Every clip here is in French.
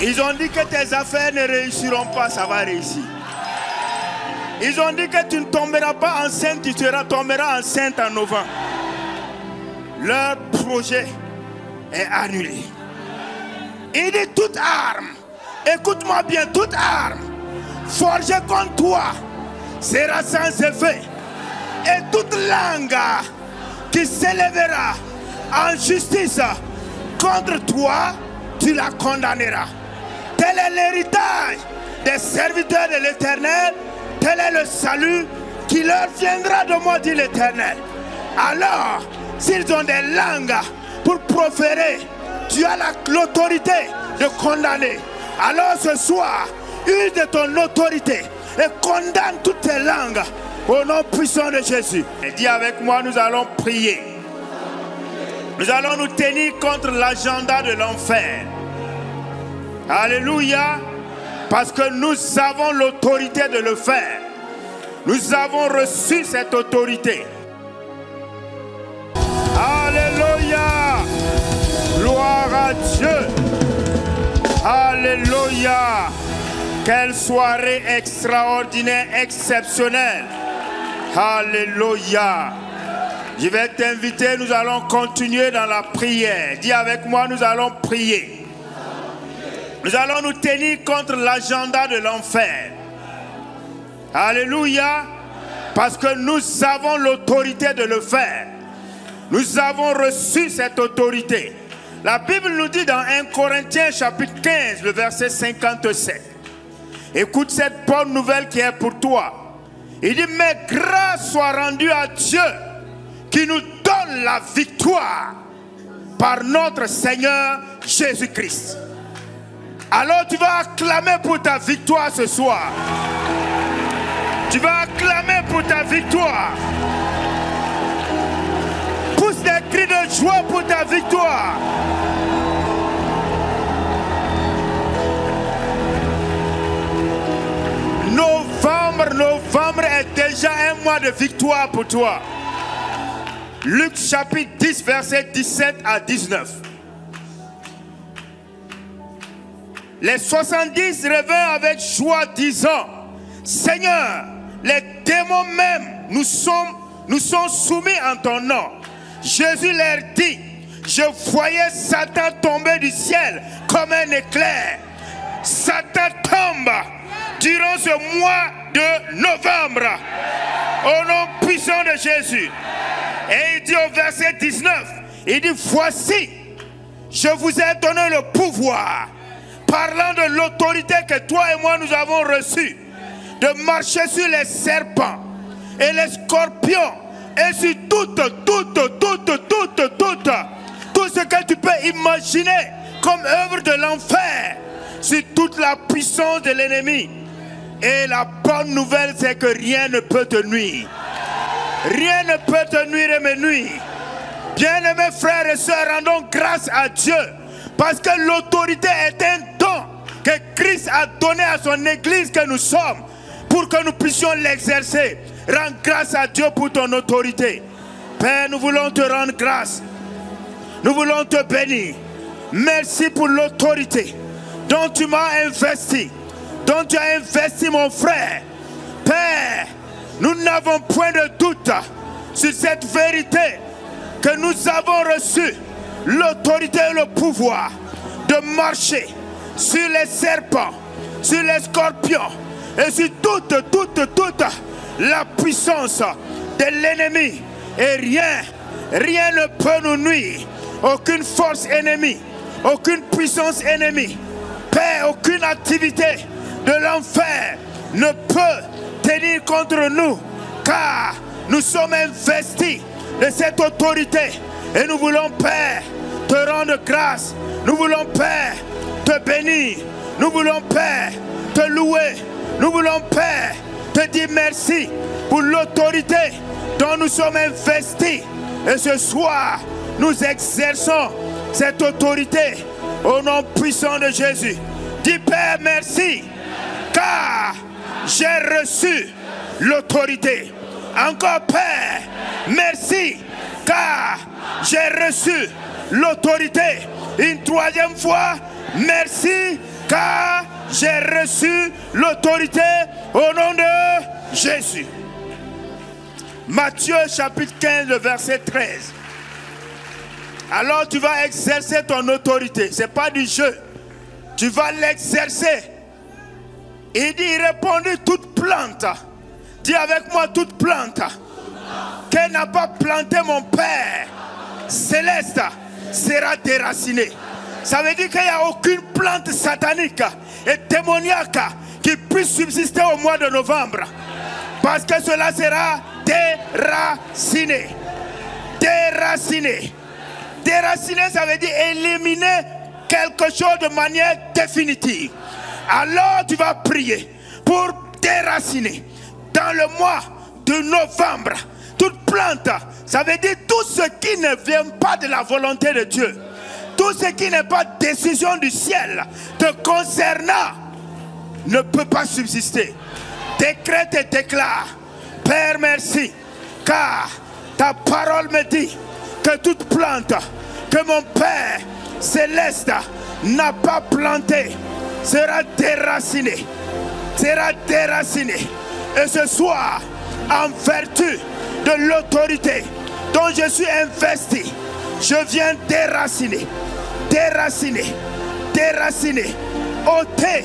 Ils ont dit que tes affaires ne réussiront pas, ça va réussir. Ils ont dit que tu ne tomberas pas enceinte, tu tomberas enceinte en novembre. Leur projet est annulé. Il dit toute arme, écoute-moi bien, toute arme forgée contre toi sera sans effet. Et toute langue qui s'élèvera en justice contre toi, tu la condamneras. Tel est l'héritage des serviteurs de l'Éternel, tel est le salut qui leur viendra de moi, dit l'Éternel. Alors, s'ils ont des langues pour proférer, tu as l'autorité de condamner. Alors ce soir, use de ton autorité et condamne toutes tes langues au nom puissant de Jésus. Et dis avec moi, nous allons prier. Nous allons nous tenir contre l'agenda de l'enfer. Alléluia. Parce que nous avons l'autorité de le faire. Nous avons reçu cette autorité. Alléluia. Gloire à Dieu. Alléluia. Quelle soirée extraordinaire, exceptionnelle. Alléluia. Je vais t'inviter, nous allons continuer dans la prière. Dis avec moi, nous allons prier. Nous allons nous tenir contre l'agenda de l'enfer. Alléluia. Parce que nous avons l'autorité de le faire. Nous avons reçu cette autorité. La Bible nous dit dans 1 Corinthiens chapitre 15, le verset 57. Écoute cette bonne nouvelle qui est pour toi. Il dit, mais grâce soit rendue à Dieu qui nous donne la victoire par notre Seigneur Jésus-Christ. Alors tu vas acclamer pour ta victoire ce soir. Tu vas acclamer pour ta victoire. Pousse des cris de joie pour ta victoire. Novembre est déjà un mois de victoire pour toi. Luc chapitre 10, verset 17 à 19. Les 70 revinrent avec joie disant, Seigneur, les démons même nous sont soumis en ton nom. Jésus leur dit, je voyais Satan tomber du ciel comme un éclair. Satan tombe durant ce mois de novembre au nom puissant de Jésus. Et il dit au verset 19, il dit, voici, je vous ai donné le pouvoir, parlant de l'autorité que toi et moi nous avons reçue, de marcher sur les serpents et les scorpions et sur tout ce que tu peux imaginer comme œuvre de l'enfer, sur toute la puissance de l'ennemi. Et la bonne nouvelle, c'est que rien ne peut te nuire. Rien ne peut te nuire et me nuire. Bien-aimés frères et sœurs, rendons grâce à Dieu, parce que l'autorité est un don que Christ a donné à son église que nous sommes, pour que nous puissions l'exercer. Rends grâce à Dieu pour ton autorité. Père, nous voulons te rendre grâce. Nous voulons te bénir. Merci pour l'autorité dont tu m'as investi, dont tu as investi mon frère. Père, nous n'avons point de doute sur cette vérité que nous avons reçu l'autorité et le pouvoir de marcher sur les serpents, sur les scorpions et sur toute la puissance de l'ennemi. Et rien ne peut nous nuire. Aucune force ennemie, aucune puissance ennemie, Père, aucune activité de l'enfer ne peut tenir contre nous, car nous sommes investis de cette autorité. Et nous voulons, Père, te rendre grâce. Nous voulons, Père, te bénir. Nous voulons, Père, te louer. Nous voulons, Père, te dire merci pour l'autorité dont nous sommes investis. Et ce soir, nous exerçons cette autorité au nom puissant de Jésus. Dis, Père, merci, car j'ai reçu l'autorité. Encore, Père, merci, car j'ai reçu l'autorité. Une troisième fois, merci, car j'ai reçu l'autorité au nom de Jésus. Matthieu chapitre 15, le verset 13. Alors tu vas exercer ton autorité. Ce n'est pas du jeu. Tu vas l'exercer. Il dit, il répondit, toute plante. Dis avec moi, toute plante qu'elle n'a pas planté mon Père céleste sera déracinée. Ça veut dire qu'il n'y a aucune plante satanique et démoniaque qui puisse subsister au mois de novembre. Parce que cela sera déraciné. Déraciné. Déraciner, ça veut dire éliminer quelque chose de manière définitive. Alors tu vas prier pour déraciner dans le mois de novembre toute plante. Ça veut dire tout ce qui ne vient pas de la volonté de Dieu, tout ce qui n'est pas décision du ciel te concernant ne peut pas subsister. Décrète et déclare: Père, merci, car ta parole me dit que toute plante que mon Père céleste n'a pas plantée sera déracinée. Sera déracinée. Et ce soir, en vertu de l'autorité dont je suis investi, je viens déraciner, déraciner, déraciner, ôter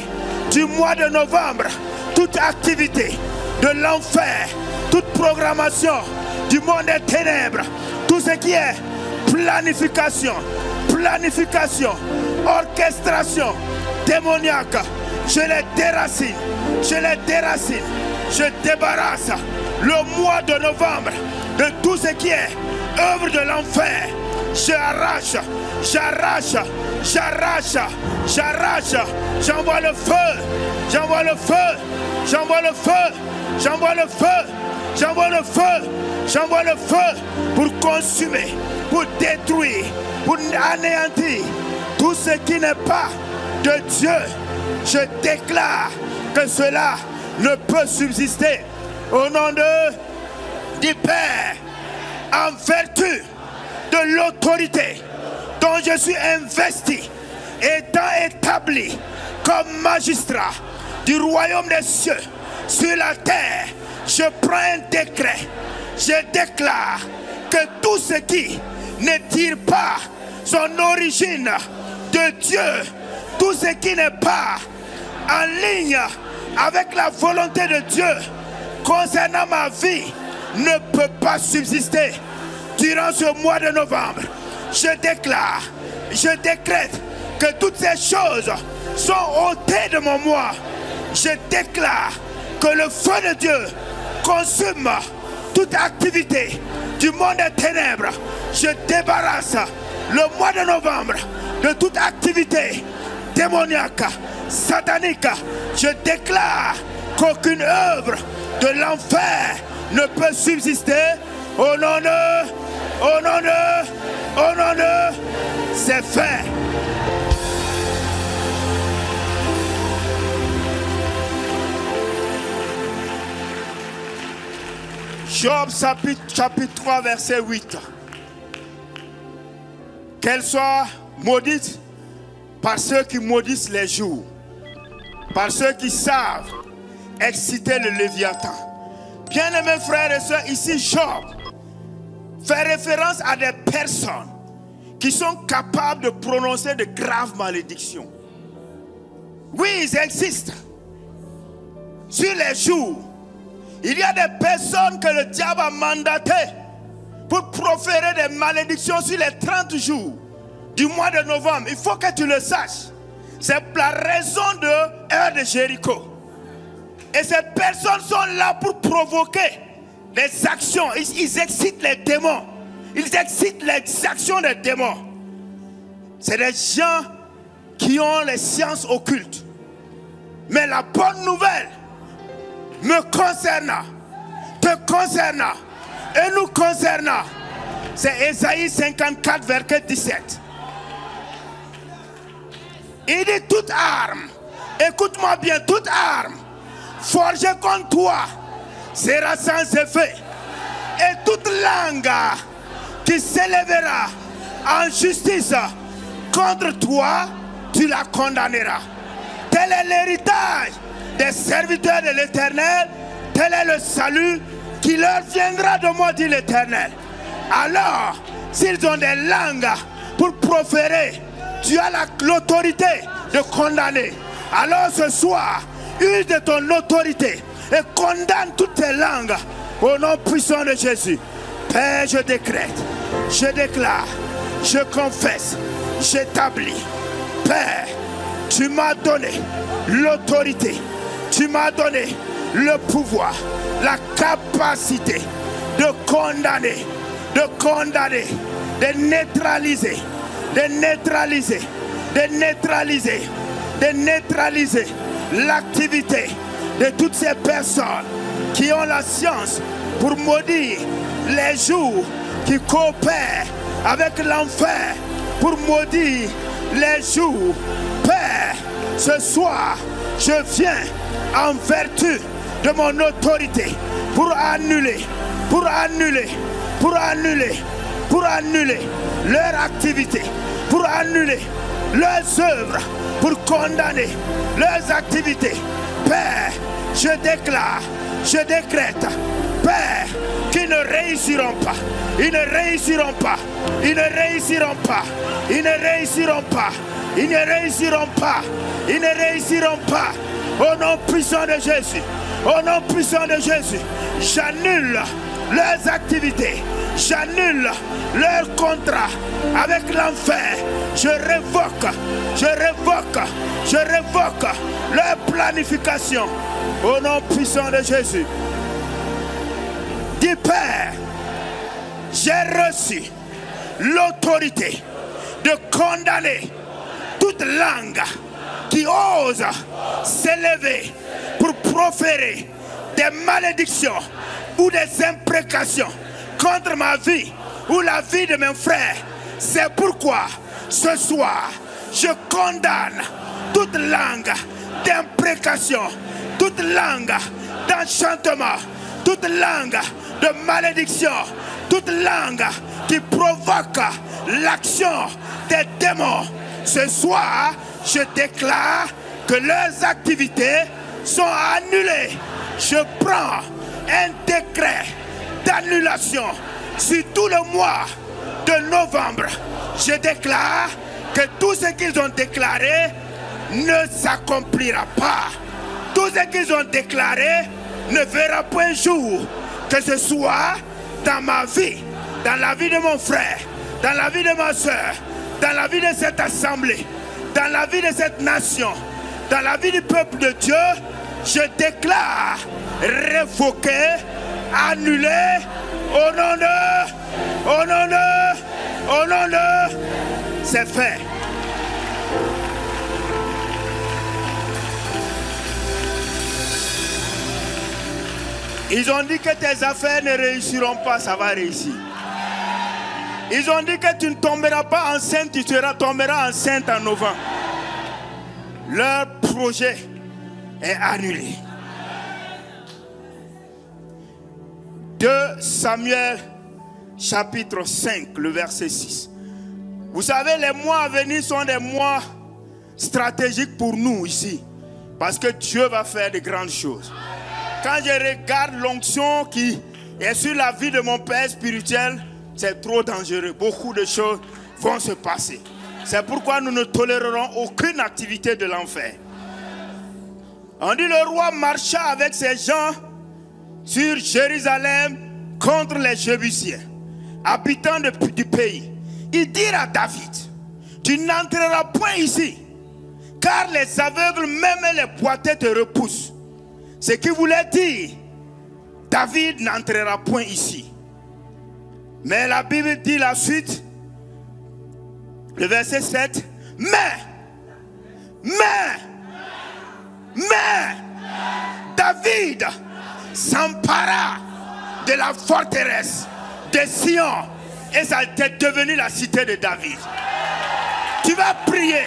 du mois de novembre toute activité de l'enfer, toute programmation du monde des ténèbres, tout ce qui est planification, planification, orchestration démoniaque. Je les déracine, je les déracine, je débarrasse le mois de novembre de tout ce qui est œuvre de l'enfer. J'arrache, j'arrache, j'arrache, j'arrache, j'envoie le feu, j'envoie le feu, j'envoie le feu, j'envoie le feu, j'envoie le feu, j'envoie le feu pour consumer, pour détruire, pour anéantir tout ce qui n'est pas de Dieu. Je déclare que cela ne peut subsister au nom du Père, en vertu de l'autorité dont je suis investi, étant établi comme magistrat du royaume des cieux sur la terre. Je prends un décret, je déclare que tout ce qui ne tire pas son origine de Dieu, tout ce qui n'est pas en ligne avec la volonté de Dieu concernant ma vie ne peut pas subsister durant ce mois de novembre. Je déclare, je décrète que toutes ces choses sont ôtées de mon moi. Je déclare que le feu de Dieu consume toute activité du monde des ténèbres. Je débarrasse le mois de novembre de toute activité démoniaque, satanique. Je déclare qu'aucune œuvre de l'enfer ne peut subsister au nom de, c'est fait. Job chapitre 3 verset 8. Qu'elle soit maudite par ceux qui maudissent les jours, par ceux qui savent exciter le Léviathan. Bien-aimés frères et sœurs, ici Job fait référence à des personnes qui sont capables de prononcer de graves malédictions. Oui, ils existent. Sur les jours, il y a des personnes que le diable a mandatées pour proférer des malédictions sur les 30 jours du mois de novembre. Il faut que tu le saches. C'est la raison de l'heure de Jéricho. Et ces personnes sont là pour provoquer des actions. Ils excitent les démons. Ils excitent les actions des démons. C'est des gens qui ont les sciences occultes. Mais la bonne nouvelle me concernant, te concernant et nous concernant, c'est Ésaïe 54 verset 17. Il dit: toute arme, écoute-moi bien, toute arme forgée contre toi sera sans effet, et toute langue qui s'élèvera en justice contre toi, tu la condamneras. Tel est l'héritage des serviteurs de l'Éternel. Tel est le salut qui leur viendra de moi, dit l'Éternel. Alors, s'ils ont des langues pour proférer, tu as l'autorité de condamner. Alors ce soir, use de ton autorité et condamne toutes ces langues au nom puissant de Jésus. Père, je décrète, je déclare, je confesse, j'établis. Père, tu m'as donné l'autorité, tu m'as donné le pouvoir, la capacité de condamner, de neutraliser, l'activité de toutes ces personnes qui ont la science pour maudire les jours qui coopèrent avec l'enfer, pour maudire les jours. Père, ce soir, je viens en vertu de mon autorité pour annuler leur activité, pour annuler leurs œuvres, pour condamner leurs activités. Père, je déclare, je décrète, Père, qu'ils ne réussiront pas, ils ne réussiront pas, ils ne réussiront pas, ils ne réussiront pas, ils ne réussiront pas, ils ne réussiront pas. Au nom puissant de Jésus, au nom puissant de Jésus, j'annule leurs activités, j'annule leur contrat avec l'enfer. Je révoque leur planification au nom puissant de Jésus. Dis Père, j'ai reçu l'autorité de condamner toute langue qui ose s'élever pour proférer des malédictions ou des imprécations contre ma vie ou la vie de mes frères. C'est pourquoi ce soir, je condamne toute langue d'imprécation, toute langue d'enchantement, toute langue de malédiction, toute langue qui provoque l'action des démons. Ce soir, je déclare que leurs activités sont annulées. Je prends un décret d'annulation sur tout le mois de novembre. Je déclare que tout ce qu'ils ont déclaré ne s'accomplira pas. Tout ce qu'ils ont déclaré ne verra point jour. Que ce soit dans ma vie, dans la vie de mon frère, dans la vie de ma soeur, dans la vie de cette assemblée, dans la vie de cette nation, dans la vie du peuple de Dieu, je déclare révoquer, annuler, au nom de, c'est fait. Ils ont dit que tes affaires ne réussiront pas, ça va réussir. Ils ont dit que tu ne tomberas pas enceinte, tu tomberas enceinte en novembre. Leur projet est annulé. 2 Samuel chapitre 5, le verset 6. Vous savez, les mois à venir sont des mois stratégiques pour nous ici. Parce que Dieu va faire de grandes choses. Quand je regarde l'onction qui est sur la vie de mon père spirituel, c'est trop dangereux. Beaucoup de choses vont se passer. C'est pourquoi nous ne tolérerons aucune activité de l'enfer. On dit le roi marcha avec ses gens sur Jérusalem contre les Jébusiens, habitants du pays. Ils dirent à David, tu n'entreras point ici, car les aveugles même et les boiteux te repoussent. Ce qui voulait dire, David n'entrera point ici. Mais la Bible dit la suite, le verset 7, mais, David s'empara de la forteresse de Sion et ça est devenu la cité de David. Tu vas prier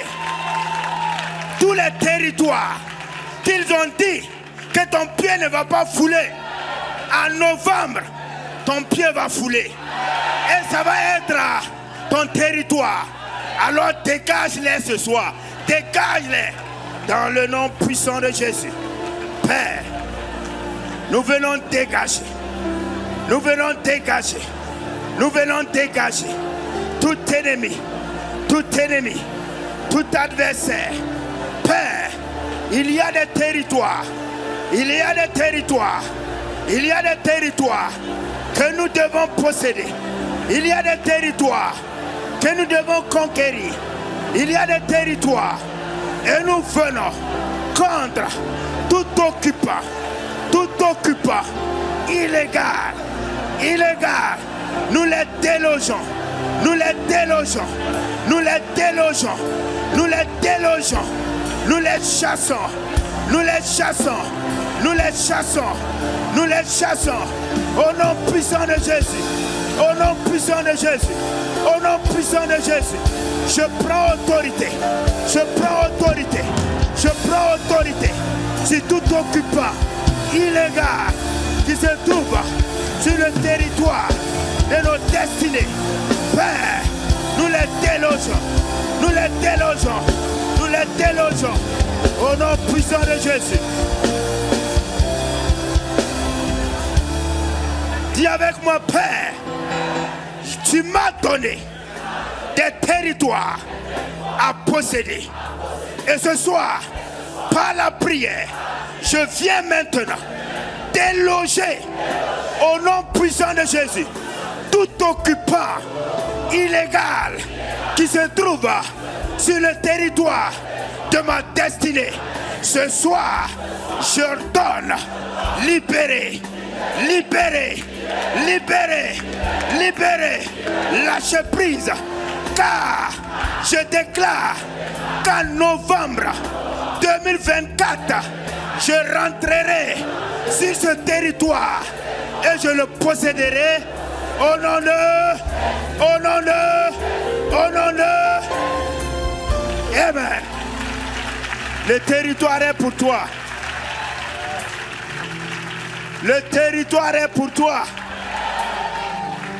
tous les territoires qu'ils ont dit que ton pied ne va pas fouler. En novembre, ton pied va fouler. Et ça va être ton territoire. Alors dégage-les ce soir. Dégage-les. Dans le nom puissant de Jésus. Père, nous venons dégager. Nous venons dégager. Nous venons dégager tout ennemi, tout adversaire. Père, il y a des territoires, il y a des territoires, il y a des territoires que nous devons posséder. Il y a des territoires que nous devons conquérir. Il y a des territoires et nous venons contre tout occupant illégal. Nous les délogeons, nous les délogeons, nous les délogeons, nous les délogeons, nous les chassons, nous les chassons, nous les chassons, nous les chassons. Au nom puissant de Jésus, au nom puissant de Jésus, au nom puissant de Jésus, je prends autorité, je prends autorité, je prends autorité sur tout occupant illégal qui se trouve sur le territoire de nos destinées. Père, nous les délogeons, nous les délogeons, nous les délogeons au nom puissant de Jésus. Dis avec moi, Père, tu m'as donné des territoires à posséder. Et ce soir, par la prière, je viens maintenant déloger au nom puissant de Jésus tout occupant illégal qui se trouve sur le territoire de ma destinée. Ce soir, je ordonne libérer, libérer, libérer, libérer, lâcher prise, car je déclare qu'en novembre 2024, je rentrerai sur ce territoire et je le posséderai au nom de, Amen. Le territoire est pour toi. Le territoire est pour toi.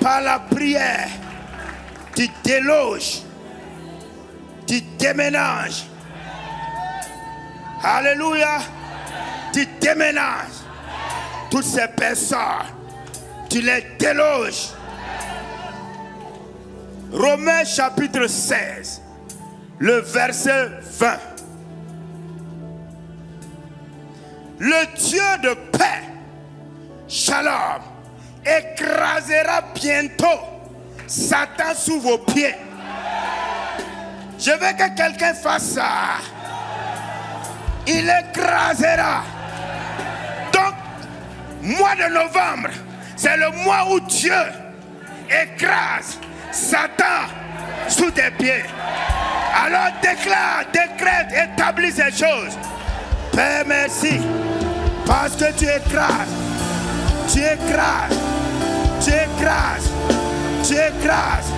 Par la prière, tu déloges, tu déménages. Alléluia. Tu déménages toutes ces personnes. Tu les déloges. Romains chapitre 16, le verset 20. Le Dieu de paix, Shalom, écrasera bientôt Satan sous vos pieds. Je veux que quelqu'un fasse ça. Il écrasera. Donc, mois de novembre, c'est le mois où Dieu écrase Satan sous tes pieds. Alors déclare, décrète, établis ces choses. Père, merci. Parce que tu écrases. Tu écrases. Tu écrases. Tu écrases.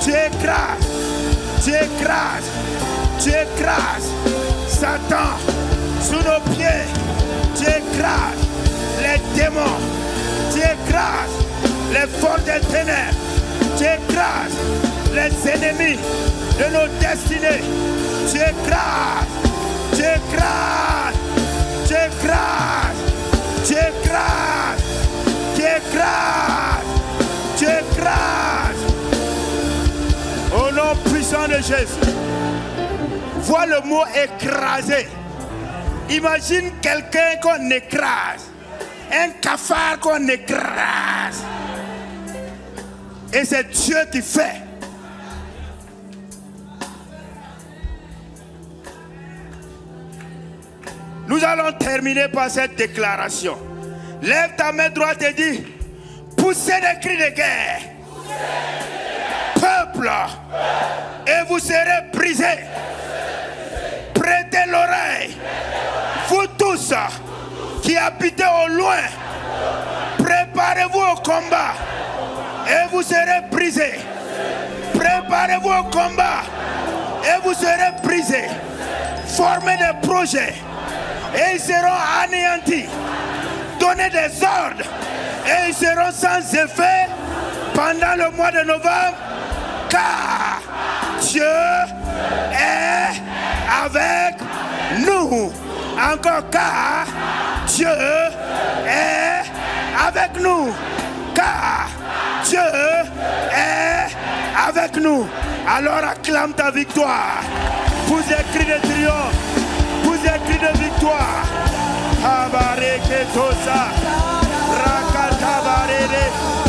Tu écrases. Tu écrases. Tu écrases Satan sous nos pieds. Tu écrases les démons. Tu écrases les forces des ténèbres. Tu écrases les ennemis de nos destinées. Tu écrases. Tu écrases. Tu écrases. Tu écrases. Tu écrases. Tu écrases. Au nom puissant de Jésus. Vois le mot écraser. Imagine quelqu'un qu'on écrase. Un cafard qu'on écrase. Et c'est Dieu qui fait. Nous allons terminer par cette déclaration. Lève ta main droite et dis: poussez des cris de guerre. Peuple, et vous serez brisés. Prêtez l'oreille. Vous tous qui habitez au loin, préparez-vous au combat et vous serez brisés. Préparez-vous au combat et vous serez brisés. Formez des projets et ils seront anéantis. Donnez des ordres et ils seront sans effet pendant le mois de novembre, car Dieu est avec nous. Encore car Dieu est avec nous. Car Dieu est avec nous. Alors acclame ta victoire. Vous cris de triomphe. Vous cris de victoire. Abareke tosa. Rakata barede.